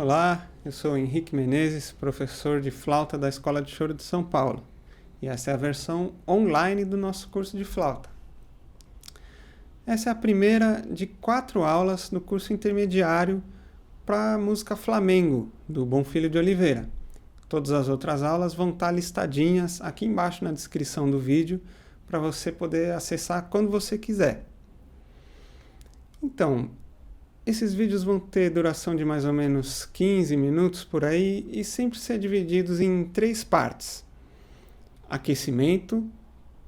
Olá, eu sou Henrique Menezes, professor de flauta da Escola de Choro de São Paulo, e essa é a versão online do nosso curso de flauta. Essa é a primeira de 4 aulas do curso intermediário para música flamengo, do Bonfilho de Oliveira. Todas as outras aulas vão estar listadinhas aqui embaixo na descrição do vídeo, para você poder acessar quando você quiser. Então, esses vídeos vão ter duração de mais ou menos 15 minutos por aí e sempre ser divididos em 3 partes: aquecimento,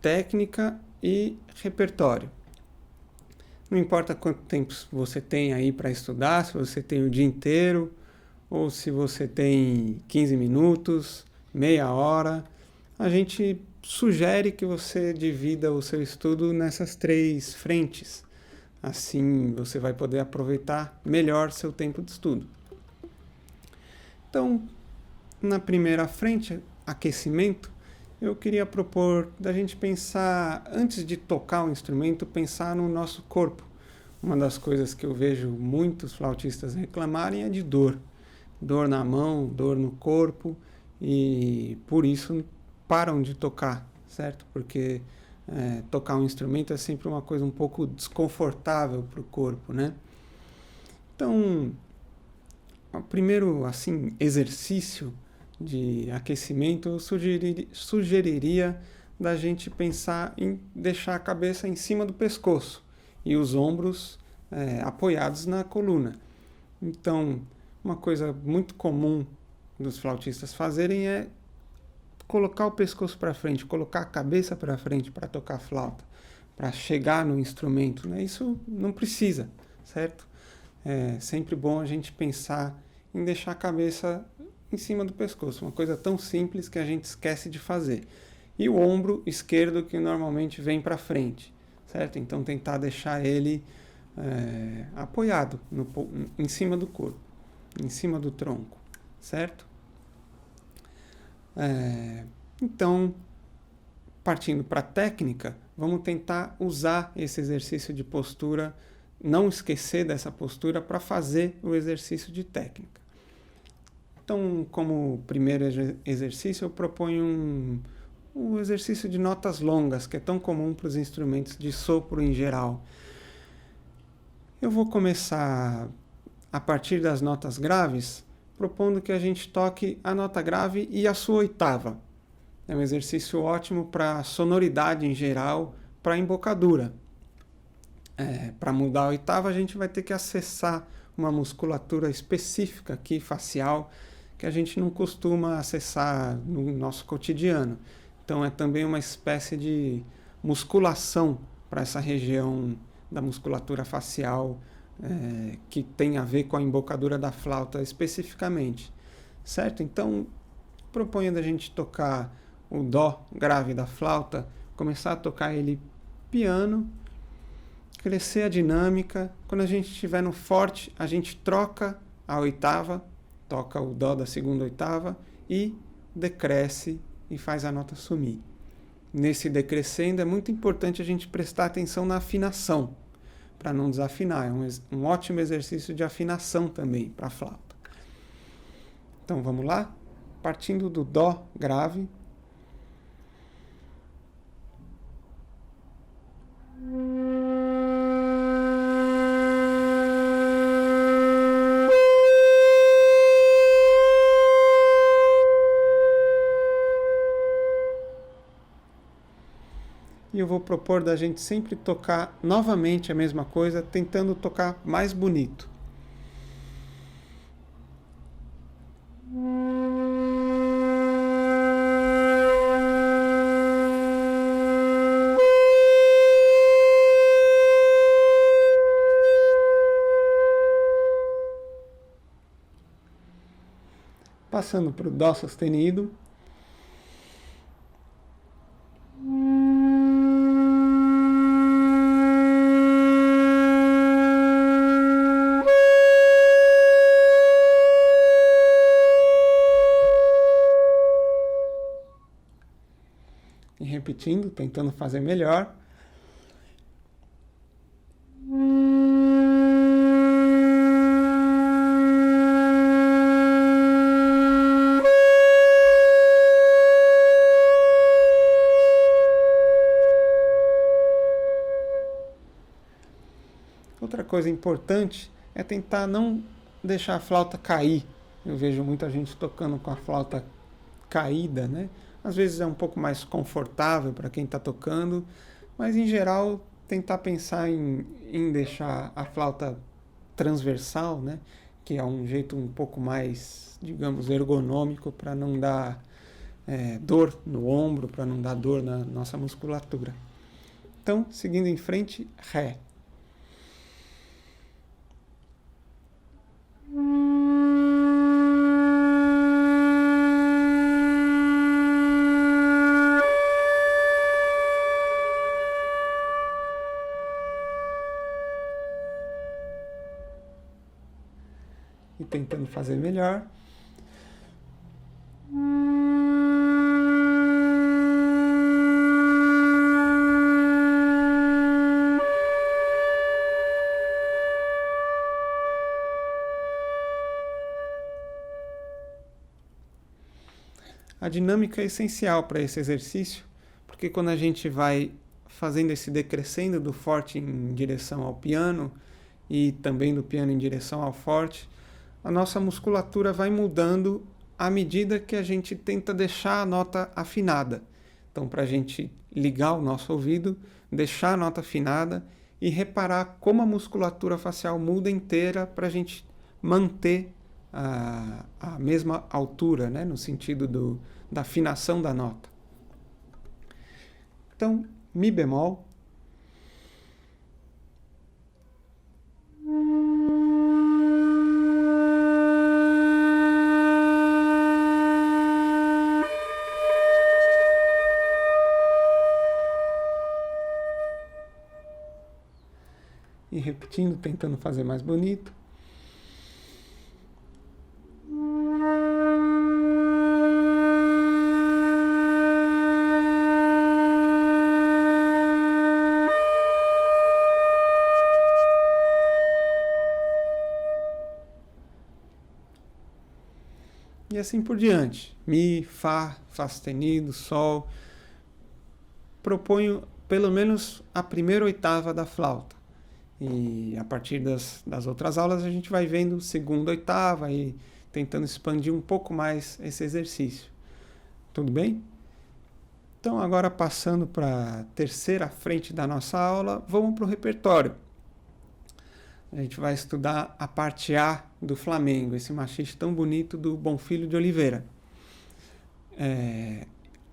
técnica e repertório. Não importa quanto tempo você tem aí para estudar, se você tem o dia inteiro ou se você tem 15 minutos, meia hora, a gente sugere que você divida o seu estudo nessas 3 frentes. Assim você vai poder aproveitar melhor seu tempo de estudo. Então, na primeira frente, aquecimento, eu queria propor da gente pensar, antes de tocar o instrumento, pensar no nosso corpo. Uma das coisas que eu vejo muitos flautistas reclamarem é de dor. Dor na mão, dor no corpo, e por isso param de tocar, certo? Porque tocar um instrumento é sempre uma coisa um pouco desconfortável para o corpo, né? Então, o primeiro exercício de aquecimento, eu sugeriria da gente pensar em deixar a cabeça em cima do pescoço e os ombros apoiados na coluna. Então, uma coisa muito comum dos flautistas fazerem é colocar o pescoço para frente, colocar a cabeça para frente para tocar flauta, para chegar no instrumento, né? Isso não precisa, certo? É sempre bom a gente pensar em deixar a cabeça em cima do pescoço, uma coisa tão simples que a gente esquece de fazer. E o ombro esquerdo que normalmente vem para frente, certo? Então tentar deixar ele apoiado em cima do corpo, em cima do tronco, certo? Então, partindo para a técnica, vamos tentar usar esse exercício de postura, não esquecer dessa postura para fazer o exercício de técnica. Então, como primeiro exercício, eu proponho um exercício de notas longas, que é tão comum para os instrumentos de sopro em geral. Eu vou começar a partir das notas graves, propondo que a gente toque a nota grave e a sua oitava. É um exercício ótimo para sonoridade em geral, para embocadura. Para mudar a oitava, a gente vai ter que acessar uma musculatura específica aqui, facial, que a gente não costuma acessar no nosso cotidiano. Então é também uma espécie de musculação para essa região da musculatura facial, que tem a ver com a embocadura da flauta especificamente, certo? Então, proponho da gente tocar o dó grave da flauta, começar a tocar ele piano, crescer a dinâmica. Quando a gente estiver no forte, a gente troca a oitava, toca o dó da segunda oitava e decresce e faz a nota sumir. Nesse decrescendo é muito importante a gente prestar atenção na afinação, para não desafinar. É um ótimo exercício de afinação também para a flauta. Então vamos lá? Partindo do dó grave. E eu vou propor da gente sempre tocar novamente a mesma coisa, tentando tocar mais bonito. Passando para o dó sustenido. E repetindo, tentando fazer melhor. Outra coisa importante é tentar não deixar a flauta cair. Eu vejo muita gente tocando com a flauta caída, né? Às vezes é um pouco mais confortável para quem está tocando, mas em geral tentar pensar em deixar a flauta transversal, né? Que é um jeito um pouco mais, digamos, ergonômico para não dar dor no ombro, para não dar dor na nossa musculatura. Então, seguindo em frente, Ré. E tentando fazer melhor. A dinâmica é essencial para esse exercício, porque quando a gente vai fazendo esse decrescendo do forte em direção ao piano e também do piano em direção ao forte, a nossa musculatura vai mudando à medida que a gente tenta deixar a nota afinada. Então, para a gente ligar o nosso ouvido, deixar a nota afinada e reparar como a musculatura facial muda inteira para a gente manter a mesma altura, né, no sentido da afinação da nota. Então, Mi bemol. E repetindo, tentando fazer mais bonito. E assim por diante. Mi, Fá, Fá sustenido, Sol. Proponho pelo menos a primeira oitava da flauta. E a partir das outras aulas a gente vai vendo segunda oitava e tentando expandir um pouco mais esse exercício. Tudo bem? Então agora passando para a terceira frente da nossa aula, vamos para o repertório. A gente vai estudar a parte A do Flamengo, esse machixe tão bonito do Bonfilho de Oliveira.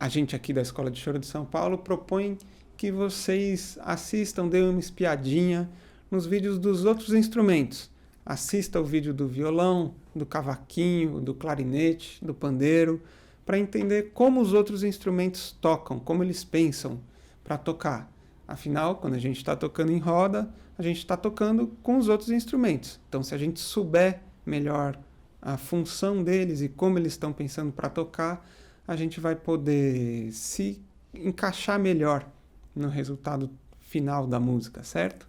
A gente aqui da Escola de Choro de São Paulo propõe que vocês assistam, dêem uma espiadinha nos vídeos dos outros instrumentos. Assista o vídeo do violão, do cavaquinho, do clarinete, do pandeiro, para entender como os outros instrumentos tocam, como eles pensam para tocar. Afinal, quando a gente está tocando em roda, a gente está tocando com os outros instrumentos. Então, se a gente souber melhor a função deles e como eles estão pensando para tocar, a gente vai poder se encaixar melhor no resultado final da música, certo?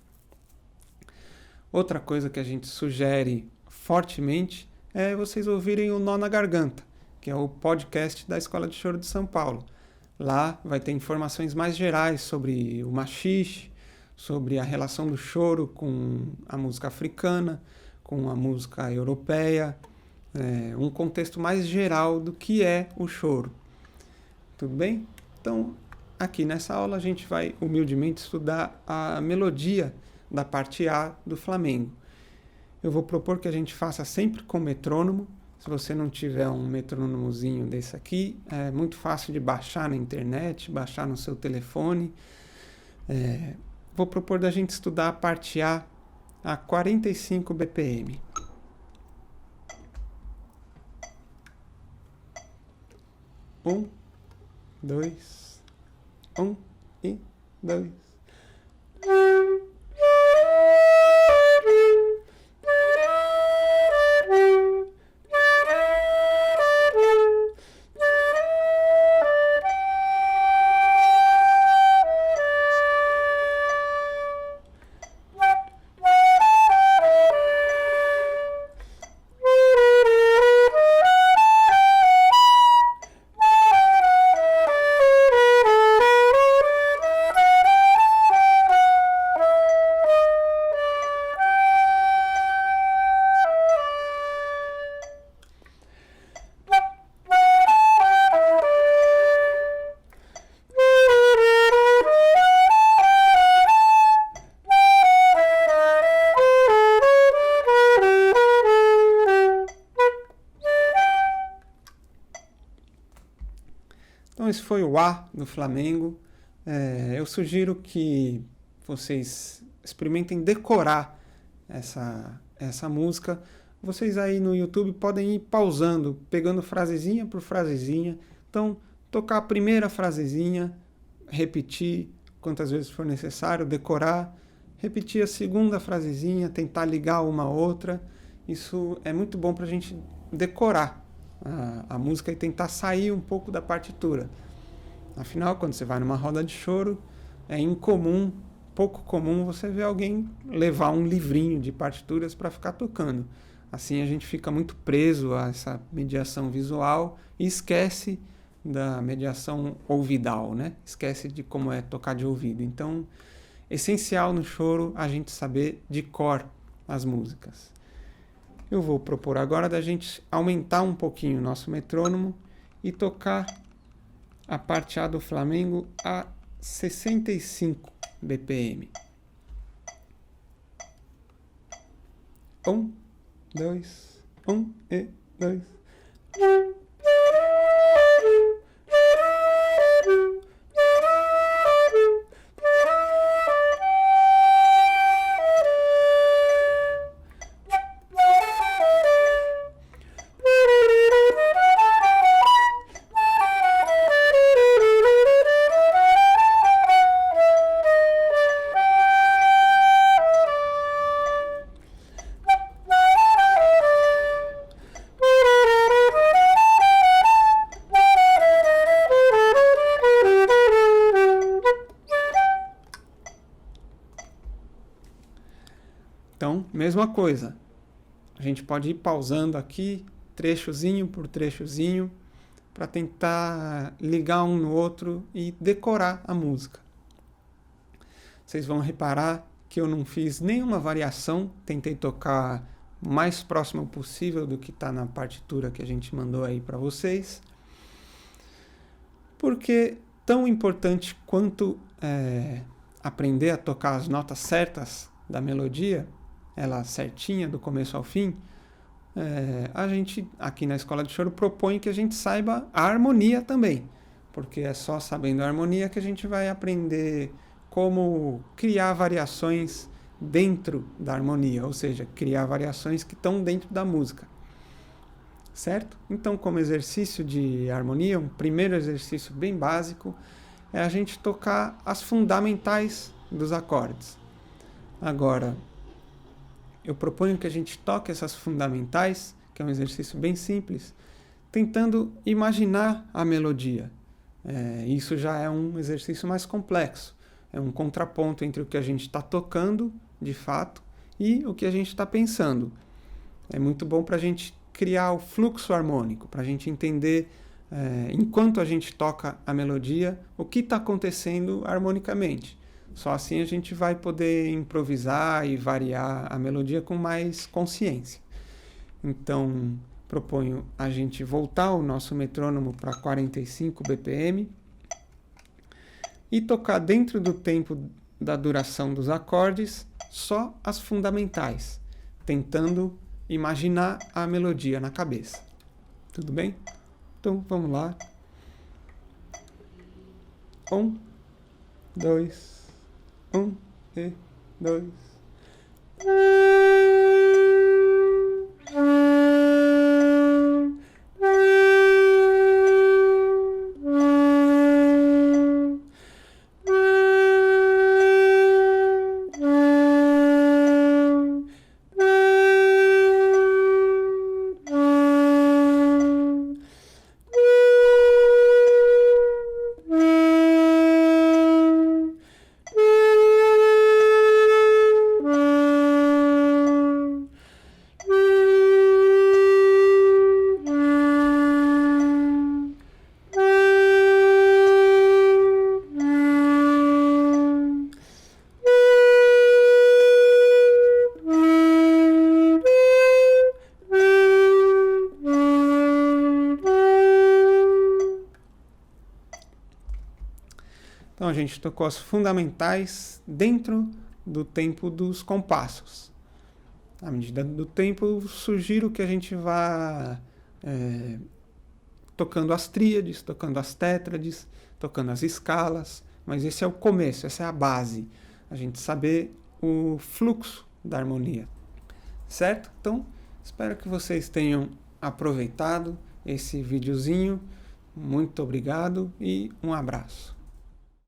Outra coisa que a gente sugere fortemente é vocês ouvirem o Nó na Garganta, que é o podcast da Escola de Choro de São Paulo. Lá vai ter informações mais gerais sobre o machixe, sobre a relação do choro com a música africana, com a música europeia, um contexto mais geral do que é o choro. Tudo bem? Então, aqui nessa aula a gente vai humildemente estudar a melodia da parte A do Flamengo. Eu vou propor que a gente faça sempre com metrônomo. Se você não tiver um metrônomozinho desse aqui, é muito fácil de baixar na internet, baixar no seu telefone. Vou propor da gente estudar a parte A 45 BPM. 1, 2, 1 e 2. esse foi o A do Flamengo. Eu sugiro que vocês experimentem decorar essa música. Vocês aí no YouTube podem ir pausando, pegando frasezinha por frasezinha. Então, tocar a primeira frasezinha, repetir quantas vezes for necessário, decorar, repetir a segunda frasezinha, tentar ligar uma a outra. Isso é muito bom para a gente decorar a música e tentar sair um pouco da partitura. Afinal, quando você vai numa roda de choro, é incomum, pouco comum você ver alguém levar um livrinho de partituras para ficar tocando. Assim a gente fica muito preso a essa mediação visual e esquece da mediação ouvidal, né? Esquece de como é tocar de ouvido. Então, essencial no choro a gente saber de cor as músicas. Eu vou propor agora da gente aumentar um pouquinho o nosso metrônomo e tocar a parte A do Flamengo a 65 BPM. 1, 2, 1 e 2. Então, mesma coisa. A gente pode ir pausando aqui, trechozinho por trechozinho, para tentar ligar um no outro e decorar a música. Vocês vão reparar que eu não fiz nenhuma variação, tentei tocar o mais próximo possível do que está na partitura que a gente mandou aí para vocês. Porque tão importante quanto aprender a tocar as notas certas da melodia, ela certinha do começo ao fim, a gente aqui na Escola de Choro propõe que a gente saiba a harmonia também, porque é só sabendo a harmonia que a gente vai aprender como criar variações dentro da harmonia, ou seja, criar variações que estão dentro da música, certo? Então, como exercício de harmonia, um primeiro exercício bem básico é a gente tocar as fundamentais dos acordes. Agora, eu proponho que a gente toque essas fundamentais, que é um exercício bem simples, tentando imaginar a melodia. Isso já é um exercício mais complexo. É um contraponto entre o que a gente está tocando, de fato, e o que a gente está pensando. É muito bom para a gente criar o fluxo harmônico, para a gente entender, enquanto a gente toca a melodia, o que está acontecendo harmonicamente. Só assim a gente vai poder improvisar e variar a melodia com mais consciência. Então, proponho a gente voltar o nosso metrônomo para 45 BPM e tocar dentro do tempo da duração dos acordes só as fundamentais, tentando imaginar a melodia na cabeça. Tudo bem? Então, vamos lá. 1, 2, 1 e 2. Então a gente tocou as fundamentais dentro do tempo dos compassos. À medida do tempo, eu sugiro que a gente vá tocando as tríades, tocando as tétrades, tocando as escalas, mas esse é o começo, essa é a base, a gente saber o fluxo da harmonia, certo? Então, espero que vocês tenham aproveitado esse videozinho, muito obrigado e um abraço.